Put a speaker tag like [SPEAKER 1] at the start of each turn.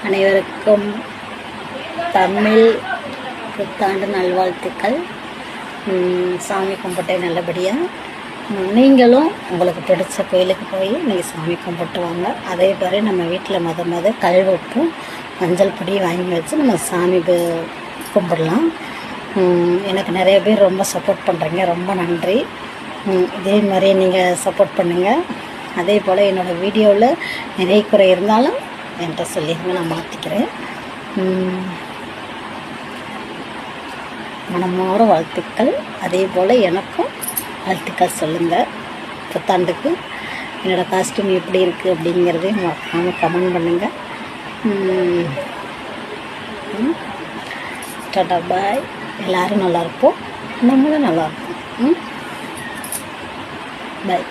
[SPEAKER 1] அனைவருக்கும் தமிழ் புத்தாண்டு நல்வாழ்த்துக்கள். சாமி கும்பிட்டே நல்லபடியாக நீங்களும் உங்களுக்கு பிடிச்ச கோயிலுக்கு போய் நீங்கள் சாமி கும்பிட்டு வாங்க. அதே மாதிரி நம்ம வீட்டில் மொத கல்வெப்பும் மஞ்சள் பொடி வாங்கி வச்சு நம்ம சாமி கும்பிடலாம். எனக்கு நிறைய பேர் ரொம்ப சப்போர்ட் பண்ணுறீங்க, ரொம்ப நன்றி. இதே மாதிரி நீங்கள் சப்போர்ட் பண்ணுங்கள். அதே போல் என்னோடய வீடியோவில் நிறைய குறை இருந்தாலும் என்கிட்ட சொல்லிடுங்க, நான் மாற்றிக்கிறேன். மனமார வாழ்த்துக்கள். அதே போல் எனக்கும் வாழ்த்துக்கள் சொல்லுங்கள். புத்தாண்டுக்கு என்னோடய காஸ்டியூம் எப்படி இருக்குது அப்படிங்கிறதையும் மறக்காமல் கமெண்ட் பண்ணுங்கள். டாடா பாய். எல்லோரும் நல்லாயிருப்போம், நம்மளும் நல்லாயிருப்போம். பாய்.